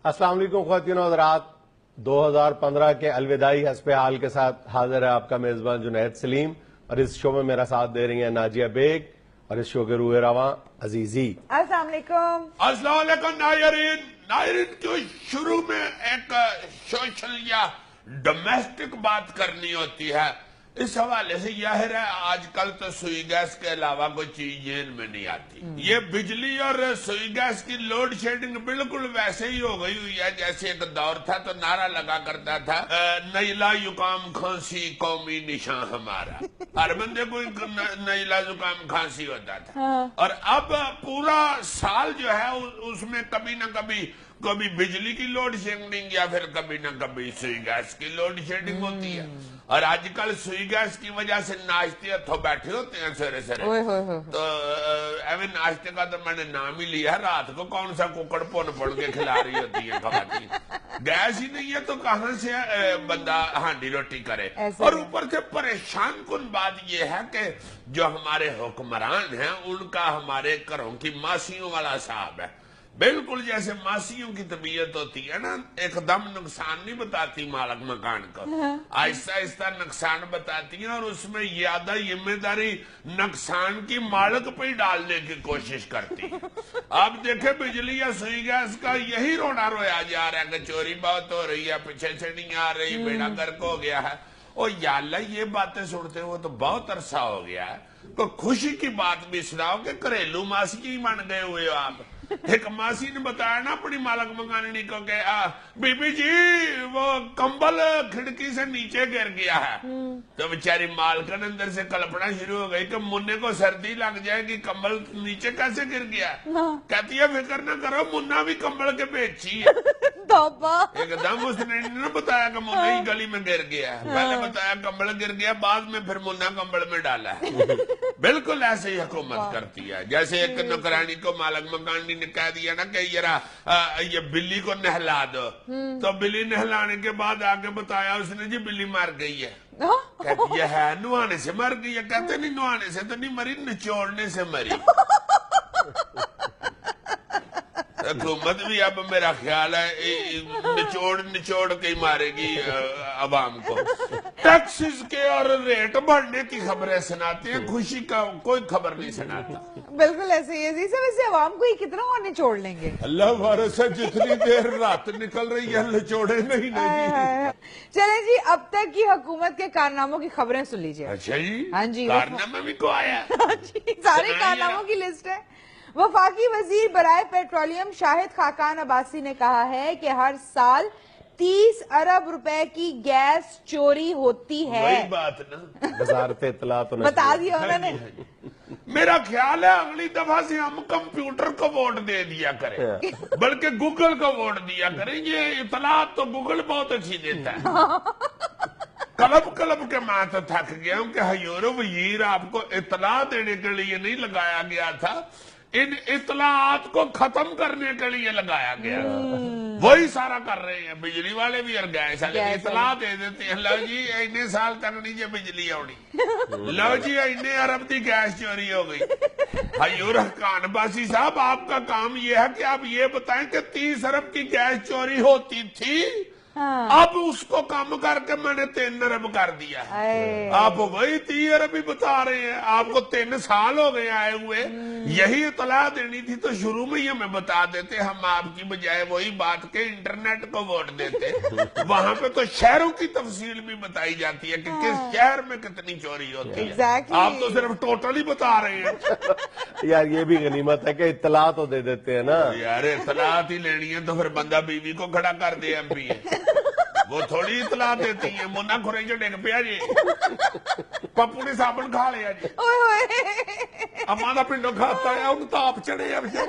السلام علیکم خواتین و حضرات، 2015 کے الوداعی حسب حال کے ساتھ حاضر ہے آپ کا میزبان جنید سلیم، اور اس شو میں میرا ساتھ دے رہی ہیں ناجیہ بیگ، اور اس شو کے روح رواں عزیزی۔ السلام علیکم۔ السلام علیکم ناظرین کو شروع میں ایک سوشل یا ڈومیسٹک بات کرنی ہوتی ہے۔ اس حوالے سے ظاہر ہے آج کل تو سوئی گیس کے علاوہ کوئی چیز ذہن میں نہیں آتی۔ یہ بجلی اور سوئی گیس کی لوڈ شیڈنگ بالکل ویسے ہی ہو گئی ہوئی ہے جیسے ایک دور تھا تو نعرہ لگا کرتا تھا نیلا زکام کھانسی قومی نشان ہمارا، ہر بندے کو نیلا زکام کھانسی ہوتا تھا۔ اور اب پورا سال جو ہے اس میں کبھی نہ کبھی بجلی کی لوڈ شیڈنگ یا پھر کبھی نہ کبھی سوئی گیس کی لوڈ شیڈنگ ہوتی ہے۔ اور آج کل سوئی گیس کی وجہ سے ناشتے ہتھوں بیٹھے ہوتے ہیں سویرے تو ایویں ناشتے کا تو میں نے نام ہی لیا، رات کو کون سا ککڑ پن کے کھلا رہی ہوتی ہے خواتین۔ گیس ہی نہیں ہے تو کہاں سے بندہ ہانڈی روٹی کرے۔ اور اوپر سے پریشان کن بات یہ ہے کہ جو ہمارے حکمران ہیں ان کا ہمارے گھروں کی ماسیوں والا حساب ہے، بالکل جیسے ماسیوں کی طبیعت ہوتی ہے نا، ایک دم نقصان نہیں بتاتی مالک مکان کو، آہستہ آہستہ نقصان بتاتی ہیں، اور اس میں زیادہ ذمہ داری نقصان کی مالک پہ ہی ڈالنے کی کوشش کرتی ہے۔ آپ دیکھیں بجلی یا سوئی گیس کا یہی رونا رویا جا رہا ہے کہ چوری بہت ہو رہی ہے، پیچھے سے نہیں آ رہی، بیڑا گرک ہو گیا ہے۔ اور یا اللہ یہ باتیں سنتے ہوئے تو بہت عرصہ ہو گیا ہے، کوئی خوشی کی بات بھی سناؤ کہ گھریلو ماسی ہی بن گئے ہوئے ہو آپ۔ ایک ماسی نے بتایا نا اپنی مالک مکاننی کو کہ بی بی جی وہ کمبل کھڑکی سے نیچے گر گیا ہے، تو بیچاری مالکن اندر سے کلپنا شروع ہو گئی کہ منہ کو سردی لگ جائے گی، کمبل نیچے کیسے گر گیا ہے؟ کہتی ہے فکر نہ کرو، منہ بھی کمبل کے بیچی ہے۔ ایک دم اس نے نہیں بتایا کہ منہ ہی گلی میں گر گیا ہے، پہلے بتایا کمبل گر گیا، بعد میں پھر منہ کمبل میں ڈالا ہے۔ بالکل ایسے ہی حکومت کرتی ہے، جیسے ایک نوکرانی کو مالک مکانی نے کہہ دیا نا کہ یہ بلی کو نہلا دو، تو بلی نہلانے کے بعد آگے بتایا اس نے جی بلی مر گئی ہے، کہتی ہے نوانے سے مر گئی ہے، کہتے نہیں نوانے سے تو نہیں مری، نچوڑنے سے مری۔ حکومت بھی اب میرا خیال ہے نچوڑ کے ہی مارے گی عوام کو۔ ٹیکسز کے اور ریٹ بڑھنے کی خبریں سناتے ہیں، خوشی کا کوئی خبر نہیں سناتا۔ بالکل ایسے ہی ہے جی، ویسے عوام کو ہی کتنا اور نچوڑ لیں گے؟ اللہ وارث ہے، جتنی دیر رات نکل رہی ہے نچوڑے نہیں جی۔ چلیں جی اب تک کی حکومت کے کارناموں کی خبریں سن لیجئے۔ اچھا جی، ہاں جی، کارنامہ بھی کو آیا سارے کارناموں کی لسٹ ہے۔ وفاقی وزیر برائے پیٹرولیم شاہد خاقان عباسی نے کہا ہے کہ ہر سال 30 ارب روپے کی گیس چوری ہوتی ہے۔ وہی بات نا، وزارت اطلاعات و بتا دیا انہوں نے۔ میرا خیال ہے اگلی دفعہ سے ہم کمپیوٹر کو ووٹ دے دیا کریں، بلکہ گوگل کو ووٹ دیا کریں، یہ اطلاعات تو گوگل بہت اچھی دیتا ہے۔ کلب کے میں تو تھک گیا ہوں کہ حضور وزیر آپ کو اطلاع دینے کے لیے نہیں لگایا گیا تھا، ان اطلاعات کو ختم کرنے کے لیے لگایا گیا، وہی سارا کر رہے ہیں۔ بجلی والے بھی اور گیس والے بھی اطلاع دے دیتے ہیں، لو جی اتنے سال تک نہیں جی بجلی آنی، لو جی اتنے ارب کی گیس چوری ہو گئی۔ حضور خاقان عباسی صاحب آپ کا کام یہ ہے کہ آپ یہ بتائیں کہ 30 ارب کی گیس چوری ہوتی تھی، اب اس کو کم کر کے میں نے 3 ارب کر دیا ہے۔ آپ وہی 30 ارب ہی بتا رہے ہیں، آپ کو 3 سال ہو گئے آئے ہوئے، یہی اطلاع دینی تھی تو شروع میں ہی ہمیں بتا دیتے، ہم آپ کی بجائے وہی بات کے انٹرنیٹ کو ووٹ دیتے۔ وہاں پہ تو شہروں کی تفصیل بھی بتائی جاتی ہے کہ کس شہر میں کتنی چوری ہوتی ہے، آپ تو صرف ٹوٹل ہی بتا رہے ہیں۔ یار یہ بھی غنیمت ہے کہ اطلاع تو دے دیتے ہیں نا یار، اطلاعات ہی لینی ہے تو پھر بندہ بیوی کو کھڑا کر دے ایم پی ہے، وہ تھوڑی اطلاع دیتی ہیں، منا کھرے جو ڈگ پیا جی، پپو نے صابن کھا لیا جی، اما دا پنڈو کھاتا ہے، ان تاپ چڑھے اب جی۔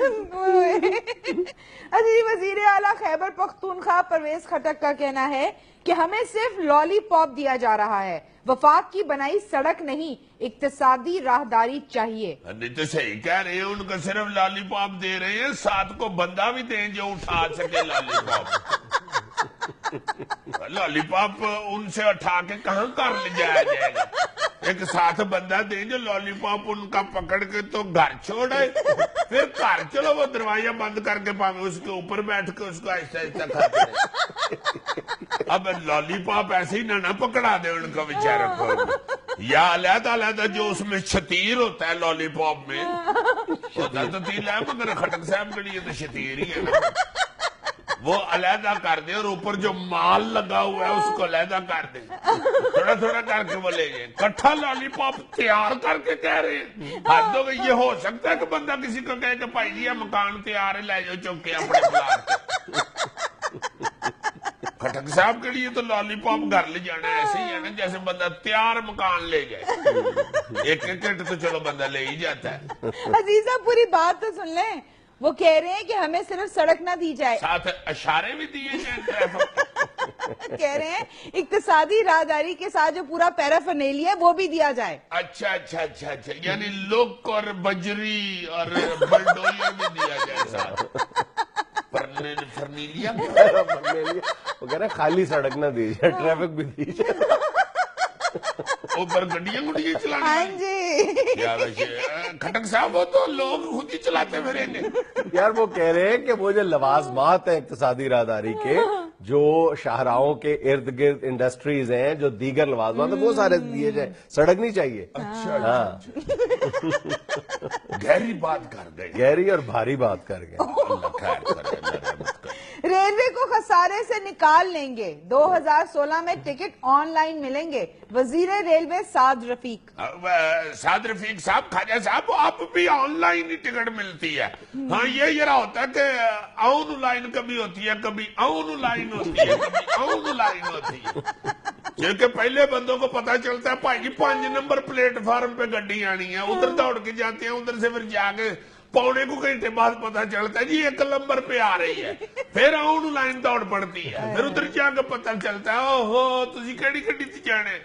وزیر اعلیٰ خیبر پختونخوا پرویز خٹک کا کہنا ہے کہ ہمیں صرف لالی پاپ دیا جا رہا ہے، وفاق کی بنائی سڑک نہیں، اقتصادی راہداری چاہیے۔ نہیں تو صحیح کہہ رہے ہیں، ان کو صرف لالی پاپ دے رہے ہیں، ساتھ کو بندہ بھی دیں جو اٹھا سکے لالی پاپ۔ لالی پاپ ان سے اٹھا کے کہاں کر لے جایا جائے گا؟ ایک ساتھ بندہ دیں جو لالی پاپ ان کا پکڑ کے تو گھر چھوڑے، پھر گھر چلو وہ دروازہ بند کر کے پاویں اس کے اوپر بیٹھ کے اس کو آہستہ آہستہ کھاتے رہے۔ اب لالی پاپ ایسے ہی نہ پکڑا دے ان کا بیچارہ کو، یا علیحدہ علیحدہ جو اس میں شتیر ہوتا ہے لالی پاپ میں، ہوتا تو تیل ہے مگر کھٹک صاحب کے لیے تو شتیر ہی ہے نا، وہ علیحدہ کر دے اور اوپر جو مال لگا ہوا ہے اس کو علیحدہ کر دے، تھوڑا تھوڑا کر کے وہ لے جائے، کٹھا لالی پاپ تیار کر کے کہہ رہے ہیں۔ حد ہو گئی، یہ ہو سکتا ہے کہ بندہ کسی کو کہے کہ بھائی جی مکان تیار ہے، لے جاؤ چوک کے اپنے پلاٹ پہ۔ کھٹک صاحب کے لیے تو لالی پاپ گھر لے جانا ایسے ہی ہے نا جیسے بندہ تیار مکان لے جائے، ایک ایک تو چلو بندہ لے ہی جاتا ہے۔ عزیزہ پوری بات تو سن لیں، وہ کہہ رہے ہیں کہ ہمیں صرف سڑک نہ دی جائے، ساتھ اشارے بھی دیے جائیں ٹریفک۔ کہہ رہے ہیں اقتصادی راہداری کے ساتھ جو پورا پیرافرنیلی ہے وہ بھی دیا جائے۔ اچھا اچھا اچھا اچھا، یعنی لوک اور بجری اور بلڈوزر بھی دیا جائے ساتھ، فرنیلیا وہ کہہ رہے خالی سڑک نہ دی جائے، ٹریفک بھی دی جائے۔ اوپر گڈیاں گڈیاں ہاں چلانی جی، کیا ویسے کھٹک صاحب وہ تو لوگ خود ہی چلاتے پھریں گے۔ یار وہ کہہ رہے ہیں کہ وہ جو لوازمات ہیں اقتصادی راہداری کے، جو شاہراہوں کے ارد گرد انڈسٹریز ہیں، جو دیگر لوازمات ہیں، وہ سارے دیے جائیں، سڑک نہیں چاہیے۔ اچھا ہاں، گہری بات کر گئے، گہری اور بھاری بات کر گئے۔ اللہ خیر کرے، اللہ رحمت کرے۔ ریلوے کو خسارے سے نکال لیں گے، 2016 میں ٹکٹ آن لائن ملیں گے، وزیر ریلوے سعد رفیق۔ سعد رفیق صاحب، خواجہ صاحب اب بھی آن لائن ہی ٹکٹ ملتی ہے۔ ہاں یہ ذرا ہوتا ہے کہ آن لائن کبھی ہوتی ہے، کبھی آن لائن ہوتی ہے، کبھی آن لائن ہوتی ہے، کیونکہ پہلے بندوں کو پتا چلتا ہے بھائی جی 5 نمبر پلیٹ فارم پہ گڈی آنی ہے، ادھر دوڑ کے جاتے ہیں، ادھر سے پھر جا کے پونے کو گھنٹے بعد پتا چلتا ہے جی 1 نمبر پہ آ رہی ہے، پھر آن لائن دوڑ پڑتی ہے، پھر ادھر جا کے پتا چلتا ہے اوہو تسی کیڑی گڈی تے جانے،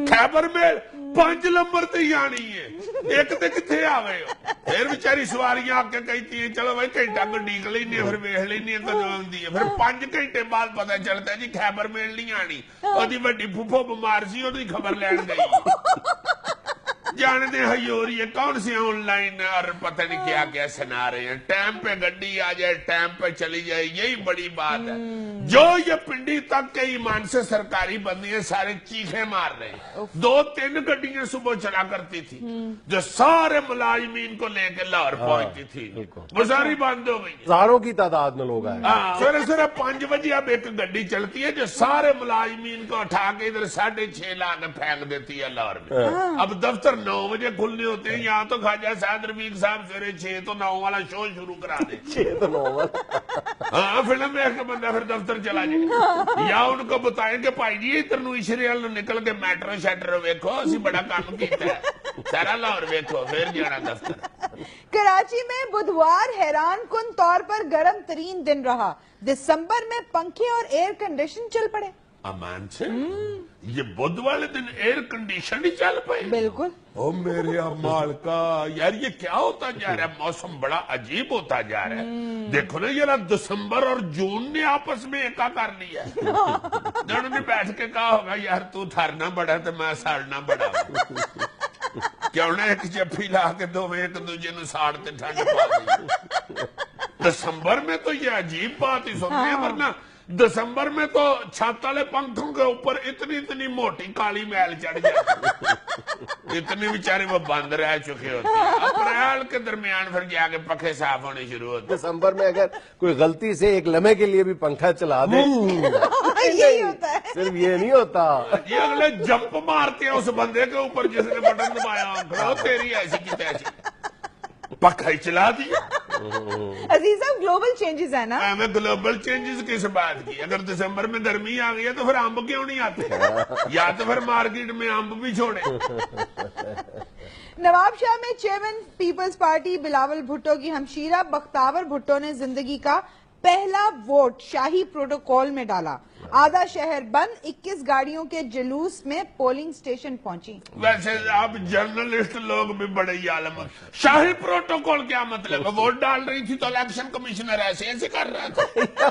خیبر میں 5 نمبر تے ہی آنی ہے، ایک تے کتنے آ گئے ہو، پھر بیچاری سواریاں آ کے کہتی ہیں چلو بھائی گھنٹہ کو ڈیک لینی ہے، پھر ویکھ لینی ہے کدوں آندی ہے، پھر 5 گھنٹے بعد پتا چلتا ہے جی خیبر میل نہیں آنی، اودی وڈی پھپھو بیمار سی اودی خبر لین گئی، جانتے ہیور یہ کون سی آن لائن اور پتہ نہیں کیا کیا سنا رہے ہیں، ٹائم پہ گڈی آ جائے، ٹائم پہ چلی جائے، یہی بڑی بات ہے۔ جو یہ پنڈی تک کے ایمان سے سرکاری بندیاں سارے چیخیں مار رہے ہیں، 2-3 گڈیاں صبح چلا کرتی تھی جو سارے ملازمین کو لے کے لاہور پہنچتی تھی، وہ ساری بند ہو گئی۔ ہزاروں کی تعداد میں لوگ آئے۔ سویرے سویرے 5 بجے اب ایک گڈی چلتی ہے جو سارے ملازمین کو اٹھا کے ادھر 6:30 لا کے پھینک دیتی ہے لاہور میں۔ اب دفتر 9 بجے کھلنے ہوتے ہیں، یہاں تو خواجہ سعد رفیق صاحب سویرے 6 تو 9 والا شو شروع کرا دے، 6 تو 9 ہاں فلم دیکھ کے بندہ پھر دفتر چلا جائے، یا ان کو بتائیں کہ بھائی جی ادھر نو اشریال نکل کے میٹرو شیٹرو ویکھو، اسی بڑا کام کیتا ہے، سارا لاہور ویکھو، پھر جانا دفتر۔ کراچی میں بدھوار حیران کن طور پر گرم ترین دن رہا، دسمبر میں پنکھے اور ایئر کنڈیشن چل پڑے۔ امان سے یہ بدھ والے دن ایئر کنڈیشن ہی چل پائے؟ بالکل۔ او میرے امال کا، یار یہ کیا ہوتا جا رہا ہے، موسم بڑا عجیب ہوتا جا رہا ہے۔ دیکھو نا یار دسمبر اور جون نے آپس میں ایکا کر لیا ہے، جنہوں نے بیٹھ کے کہا ہوگا یار تو تھرنا بڑا تو میں ساڑنا بڑا، کیوں نہ ایک جفی لا کے دو ایک دوجے نو ساڑتے ٹھنڈ پا دی۔ دسمبر میں تو یہ عجیب بات ہی سنتے ہیں، ورنہ دسمبر میں تو چھت والے پنکھوں کے اوپر اتنی موٹی کالی میل چڑھ جاتی، اتنے بیچارے وہ بند رہ چکے ہوتے ہیں، اپریل کے درمیان پھر جا کے پنکھے صاف ہونے شروع ہوتے ہیں۔ دسمبر میں اگر کوئی غلطی سے ایک لمحے کے لیے بھی پنکھا چلا دے، یہی ہوتا ہے، صرف یہ نہیں ہوتا، یہ اگلے جمپ مارتے ہیں اس بندے کے اوپر جس نے بٹن دبایا، تیری ایسی کی تیسی پنکھا ہی چلا دیا۔ عزیزہ گلوبل چینجز ہے نا، میں گلوبل چینجز کس بات کی، اگر دسمبر میں گرمی آ گئی ہے تو پھر امب کیوں نہیں آتے، یا تو پھر مارکیٹ میں امب بھی چھوڑے۔ نواب شاہ میں chairman Peoples Party Bilawal Bhutto کی ہمشیرہ بختاور بھٹو نے زندگی کا پہلا ووٹ شاہی پروٹوکول میں ڈالا، آدھا شہر بند، 21 گاڑیوں کے جلوس میں پولنگ سٹیشن پہنچی۔ ویسے آپ جرنلسٹ لوگ بھی بڑے ہی عالم ہیں، شاہی پروٹوکول کیا مطلب ہے؟ ووٹ ڈال رہی تھی تو الیکشن کمیشنر ایسے کر رہا تھا،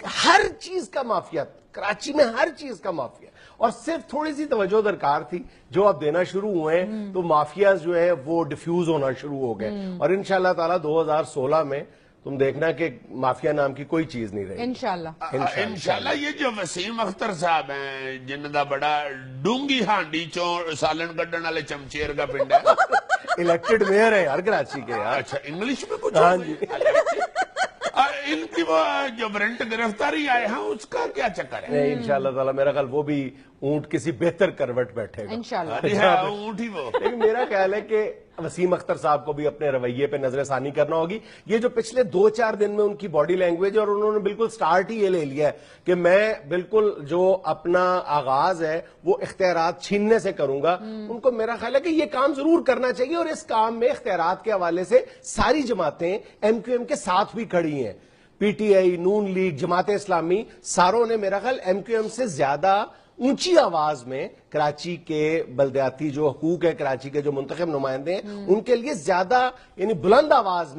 ہر چیز کا مافیا، کراچی میں ہر چیز کا مافیا، اور صرف تھوڑی سی توجہ درکار تھی جو اب دینا شروع ہوئے ہیں تو مافیاز جو ہے وہ ڈیفیوز ہونا شروع ہو گئے، اور انشاءاللہ تعالی 2016 میں تم دیکھنا کہ مافیا نام کی کوئی چیز نہیں رہی انشاءاللہ انشاءاللہ۔ یہ جو وسیم اختر صاحب ہیں جن کا بڑا ڈونگی ہانڈی چوں سالن کڈن والے چمچیر کا پنڈ ہے، الیکٹڈ میئر ہے یار کراچی کے یار۔ اچھا انگلش میں کچھ ہاں ہو گئی؟ ان کی وہ جو وارنٹ گرفتاری آئے ہیں اس کا کیا چکر ہے؟ نہیں انشاءاللہ تعالی میرا خیال وہ بھی اونٹ کسی بہتر کروٹ بیٹھے گا انشاءاللہ۔ ارے ہے اونٹ ہی وہ۔ لیکن میرا خیال ہے کہ وسیم اختر صاحب کو بھی اپنے رویے پہ نظر ثانی کرنا ہوگی۔ یہ جو پچھلے 2-4 دن میں ان کی باڈی لینگویج، اور انہوں نے بالکل سٹارٹ ہی یہ لے لیا ہے کہ میں بالکل جو اپنا آغاز ہے وہ اختیارات چھیننے سے کروں گا، ان کو میرا خیال ہے کہ یہ کام ضرور کرنا چاہیے، اور اس کام میں اختیارات کے حوالے سے ساری جماعتیں ایم کیو ایم کے ساتھ بھی کھڑی ہیں، P T I, known league, Jamaat Islami, ساروں نے میرا خیال ایم کیو ایم سے زیادہ اونچی آواز میں کراچی کے بلدیاتی جو حقوق ہے، کراچی کے جو منتخب نمائندے ہیں ان کے لیے زیادہ یعنی بلند آواز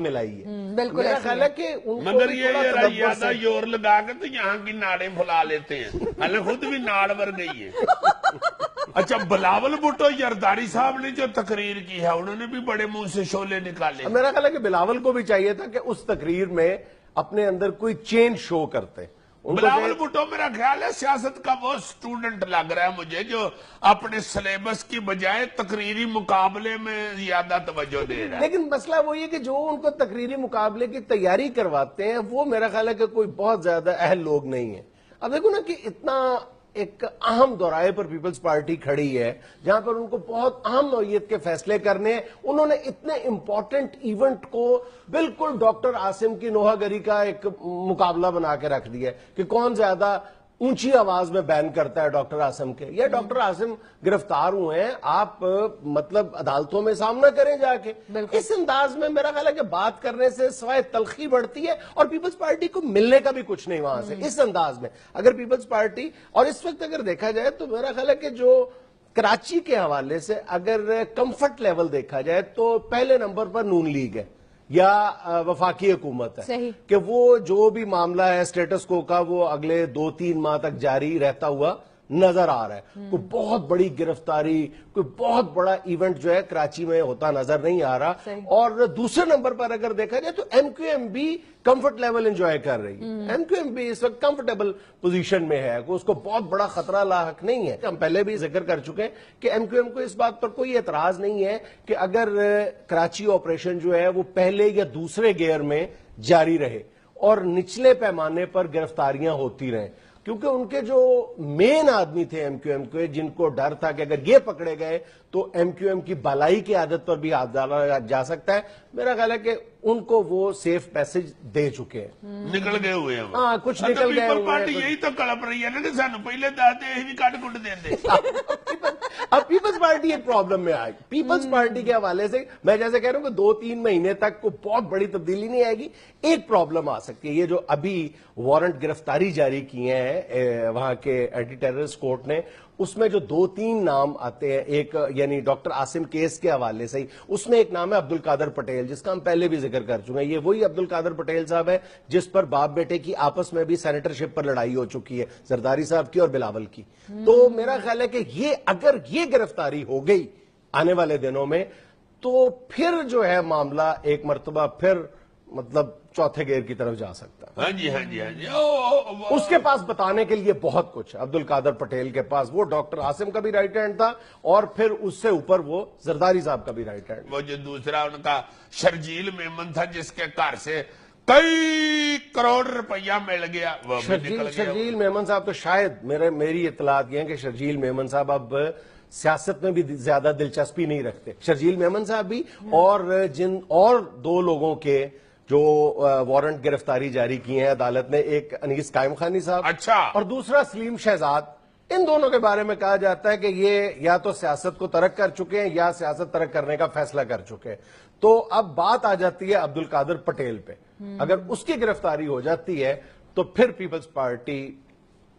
میں لائی ہے۔ بالکل میرا خیال ہے کہ ان کو مگر بھی یہ تھوڑا ذرا تدبر زیادہ سے- زور لگا کے تو یہاں کی ناڑیں پھلا لیتے ہیں، حالانکہ خود بھی ناڑ بھر گئی ہے۔ اچھا بلاول بھٹو یرداری صاحب نے جو تقریر کی ہے انہوں نے بھی بڑے منہ سے شعلے نکالے۔ میرا خیال ہے کہ بلاول کو بھی چاہیے تھا کہ اس تقریر میں اپنے اندر کوئی چینج شو کرتے۔ ان کو بلاول بھٹو میرا خیال ہے سیاست کا وہ سٹوڈنٹ لگ رہا ہے مجھے جو اپنے سلیبس کی بجائے تقریری مقابلے میں زیادہ توجہ دے رہا ہے۔ لیکن مسئلہ وہی ہے کہ جو ان کو تقریری مقابلے کی تیاری کرواتے ہیں وہ میرا خیال ہے کہ کوئی بہت زیادہ اہل لوگ نہیں ہیں۔ اب دیکھو نا کہ اتنا ایک اہم دورائے پر پیپلز پارٹی کھڑی ہے جہاں پر ان کو بہت اہم نوعیت کے فیصلے کرنے ہیں، انہوں نے اتنے امپورٹنٹ ایونٹ کو بالکل ڈاکٹر عاصم کی نوحہ گری کا ایک مقابلہ بنا کے رکھ دیا ہے کہ کون زیادہ اونچی آواز میں بین کرتا ہے ڈاکٹر عاصم کے۔ یا ڈاکٹر عاصم گرفتار ہوئے ہیں، آپ مطلب عدالتوں میں سامنا کریں جا کے۔ اس انداز میں میرا خیال ہے کہ بات کرنے سے سوائے تلخی بڑھتی ہے اور پیپلز پارٹی کو ملنے کا بھی کچھ نہیں وہاں سے۔ اس انداز میں اگر پیپلز پارٹی، اور اس وقت اگر دیکھا جائے تو میرا خیال ہے کہ جو کراچی کے حوالے سے اگر کمفرٹ لیول دیکھا جائے تو پہلے نمبر پر نون لیگ ہے یا وفاقی حکومت ہے، صحیح۔ کہ وہ جو بھی معاملہ ہے سٹیٹس کو کا وہ اگلے 2-3 ماہ تک جاری رہتا ہوا نظر آ رہا ہے۔ کوئی بہت بڑی گرفتاری، کوئی بہت بڑا ایونٹ جو ہے کراچی میں ہوتا نظر نہیں آ رہا۔ صحیح۔ اور دوسرے نمبر پر اگر دیکھا جائے تو ایم کیو ایم بھی کمفرٹ لیول انجوائے کر رہی ہے۔ ایم کیو ایم بھی اس وقت کمفرٹیبل پوزیشن میں ہے، اس کو بہت بڑا خطرہ لاحق نہیں ہے۔ ہم پہلے بھی ذکر کر چکے ہیں کہ ایم کیو ایم کو اس بات پر کوئی اعتراض نہیں ہے کہ اگر کراچی آپریشن جو ہے وہ پہلے یا دوسرے گیئر میں جاری رہے اور نچلے پیمانے پر گرفتاریاں ہوتی رہیں، کیونکہ ان کے جو مین آدمی تھے ایم کیو ایم کے، جن کو ڈر تھا کہ اگر یہ پکڑے گئے تو ایم کیو ایم کی بالائی کی عادت پر بھی ہاتھ ڈالا جا سکتا ہے، میرا خیال ہے کہ ان کو وہ سیف پیسج دے چکے ہیں۔ نکل گئے ہوئے ہیں وہ۔ ہاں کچھ نکل گئے پیپل ہوئے پارٹی ہیں۔ یہی تو کڑپ رہی ہے نا کہ سانو پہلے داتے یہی بھی کٹ کٹ دیں دے۔ اب پیپلز پارٹی ایک پرابلم میں آئے، پیپلز پارٹی کے حوالے سے میں جیسے کہہ رہا ہوں کہ 2-3 مہینے تک کوئی بہت بڑی تبدیلی نہیں آئے گی۔ ایک پرابلم آ سکتی ہے، یہ جو ابھی وارنٹ گرفتاری جاری کیے ہیں وہاں کے اینٹی ٹیررسٹ کورٹ نے، اس میں جو 2-3 نام آتے ہیں، ایک یعنی ڈاکٹر عاصم کیس کے حوالے سے ہی اس میں ایک نام ہے عبدالقادر پٹیل، جس کا ہم پہلے بھی ذکر کر چکے ہیں۔ یہ وہی عبدالقادر پٹیل صاحب ہے جس پر باپ بیٹے کی آپس میں بھی سینیٹرشپ پر لڑائی ہو چکی ہے، زرداری صاحب کی اور بلاول کی۔ تو میرا خیال ہے کہ اگر یہ گرفتاری ہو گئی آنے والے دنوں میں تو پھر جو ہے معاملہ ایک مرتبہ پھر مطلب چوتھے گیئر کی طرف جا سکتا ہے۔ ہاں جی ہاں جی ہاں جی۔ اس کے پاس بتانے کے لیے بہت کچھ ہے، عبدالقادر پٹیل کے پاس وہ ڈاکٹر عاصم کا بھی رائٹ ہینڈ تھا اور پھر اس سے اوپر وہ زرداری صاحب کا بھی رائٹ ہینڈ۔ وہ جو دوسرا ان کا شرجیل میمن تھا جس کے گھر سے کئی کروڑ روپیہ مل گیا، وہ بھی نکل گیا۔ شرجیل میمن صاحب تو شاید میری اطلاعات یہ ہیں کہ شرجیل میمن صاحب اب سیاست میں بھی زیادہ دلچسپی نہیں رکھتے۔ شرجیل میمن صاحب بھی اور جن اور 2 لوگوں کے جو وارنٹ گرفتاری جاری کی ہیں عدالت نے، ایک انیس قائم خانی صاحب اچھا، اور دوسرا سلیم شہزاد، ان دونوں کے بارے میں کہا جاتا ہے کہ یہ یا تو سیاست کو ترک کر چکے ہیں یا سیاست ترک کرنے کا فیصلہ کر چکے ہیں۔ تو اب بات آ جاتی ہے عبدالقادر پٹیل پہ، اگر اس کی گرفتاری ہو جاتی ہے تو پھر پیپلز پارٹی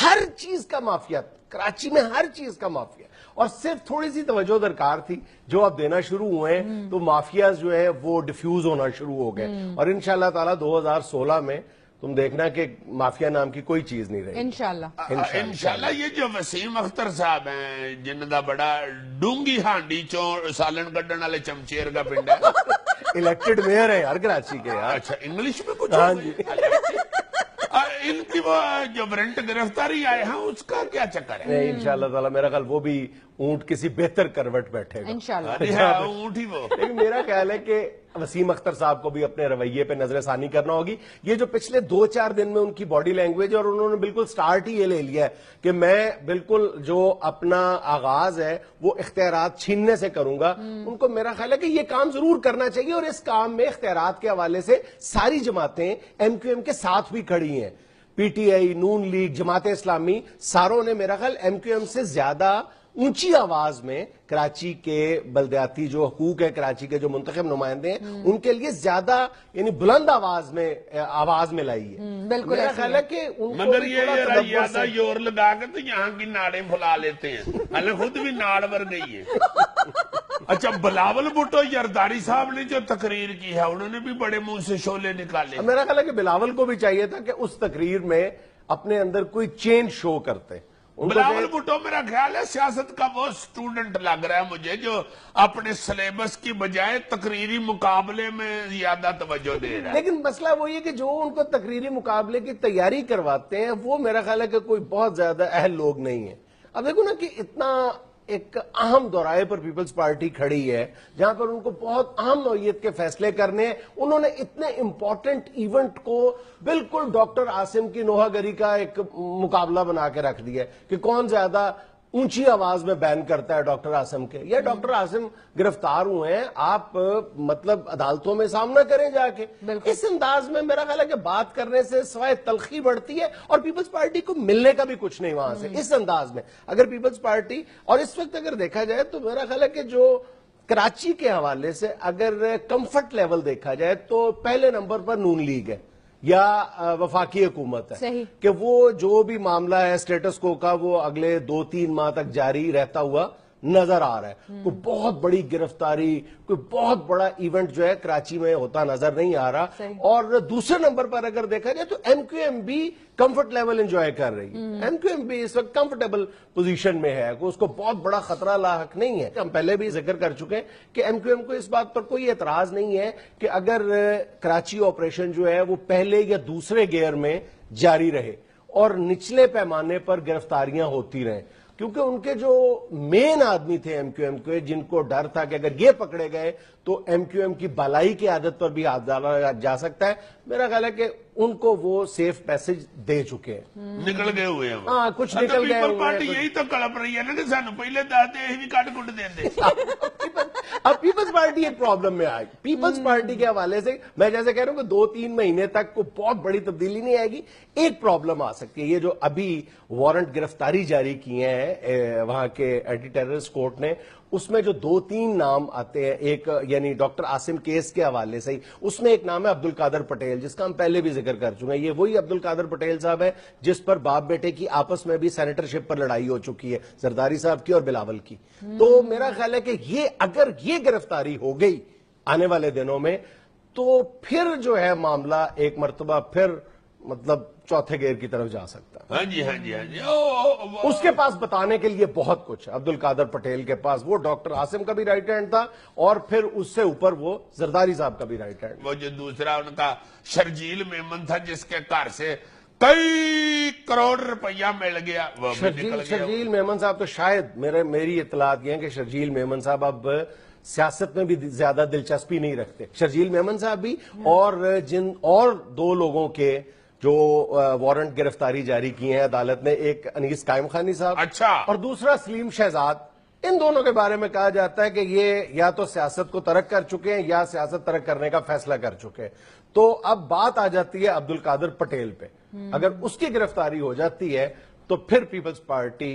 ہر چیز کا مافیا، کراچی میں ہر چیز کا مافیا، اور صرف تھوڑی سی توجہ درکار تھی جو اب دینا شروع ہوئے ہیں تو مافیاز جو ہے وہ ڈیفیوز ہونا شروع ہو گئے، اور انشاءاللہ تعالی 2016 میں تم دیکھنا کہ مافیا نام کی کوئی چیز نہیں رہی انشاءاللہ انشاءاللہ۔ یہ جو وسیم اختر صاحب ہیں جن کا بڑا ڈونگی ہانڈی چوں سالن کڈن والے چمچیر کا پنڈ ہے، الیکٹڈ میئر ہے یار کراچی کے یار۔ اچھا انگلش میں کچھ ہو گئی؟ ان کی وہ جو وارنٹ گرفتاری آئے ہیں اس کا کیا چکر ہے؟ نہیں انشاءاللہ تعالی میرا خیال وہ بھی اونٹ کسی بہتر کروٹ بیٹھے گا انشاءاللہ۔ اونٹ ہی وہ۔ لیکن میرا خیال ہے کہ وسیم اختر صاحب کو بھی اپنے رویے پہ نظر ثانی کرنا ہوگی۔ یہ جو پچھلے 2-4 دن میں ان کی باڈی لینگویج، اور انہوں نے بالکل سٹارٹ ہی یہ لے لیا ہے کہ میں بالکل جو اپنا آغاز ہے وہ اختیارات چھیننے سے کروں گا، ان کو میرا خیال ہے کہ یہ کام ضرور کرنا چاہیے، اور اس کام میں اختیارات کے حوالے سے ساری جماعتیں ایم کیو ایم کے ساتھ بھی کھڑی ہیں، P T I, known league, Jamaat Islami, ساروں نے میرا خیال ایم کیو ایم سے زیادہ اونچی آواز میں کراچی کے بلدیاتی جو حقوق ہے، کراچی کے جو منتخب نمائندے ہیں ان کے لیے زیادہ یعنی بلند آواز میں لائی ہے۔ بالکل میرا خیال ہے کہ ان کو مگر بھی یہ تھوڑا تدبر زیادہ سے- یور لگا کے تو یہاں کی ناڑیں پھلا لیتے ہیں، حالانکہ خود بھی ناڑ بھر گئی ہے۔ اچھا بلاول بھٹو یرداری صاحب نے جو تقریر کی ہے انہوں نے بھی بڑے منہ سے شعلے نکالے۔ میرا خیال ہے کہ بلاول کو بھی چاہیے تھا کہ اس تقریر میں اپنے اندر کوئی چینج شو کرتے۔ ان کو بلاول بھٹو میرا خیال ہے سیاست کا وہ سٹوڈنٹ لگ رہا ہے مجھے جو اپنے سلیبس کی بجائے تقریری مقابلے میں زیادہ توجہ دے رہا ہے۔ لیکن مسئلہ وہی ہے کہ جو ان کو تقریری مقابلے کی تیاری کرواتے ہیں وہ میرا خیال ہے کہ کوئی بہت زیادہ اہل لوگ نہیں ہیں۔ اب دیکھو نا کہ اتنا ایک اہم دورائے پر پیپلز پارٹی کھڑی ہے جہاں پر ان کو بہت اہم نوعیت کے فیصلے کرنے ہیں، انہوں نے اتنے امپورٹنٹ ایونٹ کو بالکل ڈاکٹر عاصم کی نوحہ گری کا ایک مقابلہ بنا کے رکھ دیا ہے کہ کون زیادہ اونچی آواز میں بین کرتا ہے ڈاکٹر عاصم کے۔ یا ڈاکٹر عاصم گرفتار ہوئے ہیں، آپ مطلب عدالتوں میں سامنا کریں جا کے۔ اس انداز میں میرا خیال ہے کہ بات کرنے سے سوائے تلخی بڑھتی ہے، اور پیپلز پارٹی کو ملنے کا بھی کچھ نہیں وہاں سے اس انداز میں۔ اگر پیپلز پارٹی، اور اس وقت اگر دیکھا جائے تو میرا خیال ہے کہ جو کراچی کے حوالے سے اگر کمفرٹ لیول دیکھا جائے تو پہلے نمبر پر نون لیگ ہے یا وفاقی حکومت ہے، صحیح کہ وہ جو بھی معاملہ ہے سٹیٹس کو کا وہ اگلے 2-3 ماہ تک جاری رہتا ہوا نظر آ رہا ہے۔ کوئی بہت بڑی گرفتاری، کوئی بہت بڑا ایونٹ جو ہے کراچی میں ہوتا نظر نہیں آ رہا۔ اور دوسرے نمبر پر اگر دیکھا جائے تو ایم کیو ایم بھی کمفرٹ لیول انجوائے کر رہی ہے۔ ایم کیو ایم بھی اس وقت کمفرٹیبل پوزیشن میں ہے، اس کو بہت بڑا خطرہ لاحق نہیں ہے۔ ہم پہلے بھی ذکر کر چکے ہیں کہ ایم کیو ایم کو اس بات پر کوئی اعتراض نہیں ہے کہ اگر کراچی آپریشن جو ہے وہ پہلے یا دوسرے گیئر میں جاری رہے اور نچلے پیمانے پر گرفتاریاں ہوتی رہیں، کیونکہ ان کے جو مین آدمی تھے ایم کیو ایم کے، جن کو ڈر تھا کہ اگر یہ پکڑے گئے تو ایم کیو ایم کی بالائی کی عادت پر بھی ہاتھ ڈالا جا سکتا ہے، میرا خیال ہے کہ ان کو وہ سیف پیسج دے چکے ہیں۔ نکل گئے ہوئے ہیں وہ۔ ہاں کچھ نکل گئے پیپل ہوئے پارٹی ہیں۔ یہی تو کڑپ رہی ہے نا کہ سانو پہلے دس دے بھی کٹ کٹ دیں۔ اب پیپلز پارٹی ایک پرابلم میں آئے، پیپلز پارٹی کے حوالے سے میں جیسے کہہ رہا ہوں کہ 2-3 مہینے تک کوئی بہت بڑی تبدیلی نہیں آئے گی۔ ایک پرابلم آ سکتی ہے، یہ جو ابھی وارنٹ گرفتاری جاری کیے ہیں وہاں کے اینٹی ٹیررسٹ کورٹ نے، اس میں جو 2-3 نام آتے ہیں، ایک یعنی ڈاکٹر عاصم کیس کے حوالے سے ہی اس میں ایک نام ہے عبدالقادر پٹیل، جس کا ہم پہلے بھی ذکر کر چکے ہیں۔ یہ وہی عبدالقادر پٹیل صاحب ہے جس پر باپ بیٹے کی آپس میں بھی سینیٹرشپ پر لڑائی ہو چکی ہے، زرداری صاحب کی اور بلاول کی۔ تو میرا خیال ہے کہ یہ اگر یہ گرفتاری ہو گئی آنے والے دنوں میں تو پھر جو ہے معاملہ ایک مرتبہ پھر مطلب چوتھے گیئر کی طرف جا سکتا ہے۔ ہاں جی ہاں جی ہاں جی۔ اس کے پاس بتانے کے لیے بہت کچھ ہے عبدالقادر پٹیل کے پاس، وہ ڈاکٹر عاصم کا بھی رائٹ ہینڈ تھا اور پھر اس سے اوپر وہ زرداری صاحب کا بھی رائٹ ہینڈ۔ وہ جو دوسرا ان کا شرجیل میمن تھا جس کے گھر سے کئی کروڑ روپیہ مل گیا، وہ بھی نکل گیا۔ شرجیل میمن صاحب تو شاید میری اطلاعات یہ ہیں کہ شرجیل میمن صاحب اب سیاست میں بھی زیادہ دلچسپی نہیں رکھتے، شرجیل میمن صاحب بھی، اور جن اور 2 لوگوں کے جو وارنٹ گرفتاری جاری کی ہیں عدالت نے، ایک انیس قائم خانی صاحب اچھا، اور دوسرا سلیم شہزاد، ان دونوں کے بارے میں کہا جاتا ہے کہ یہ یا تو سیاست کو ترک کر چکے ہیں یا سیاست ترک کرنے کا فیصلہ کر چکے ہیں۔ تو اب بات آ جاتی ہے عبدالقادر پٹیل پہ، اگر اس کی گرفتاری ہو جاتی ہے تو پھر پیپلز پارٹی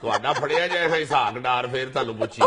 ਤੁਹਾਡਾ ਫੜਿਆ ਜਾਏ ਹੈ ਹਿਸਾਬ ਡਾਰ ਫਿਰ ਤੁਹਾਨੂੰ ਪੁੱਛੀਏ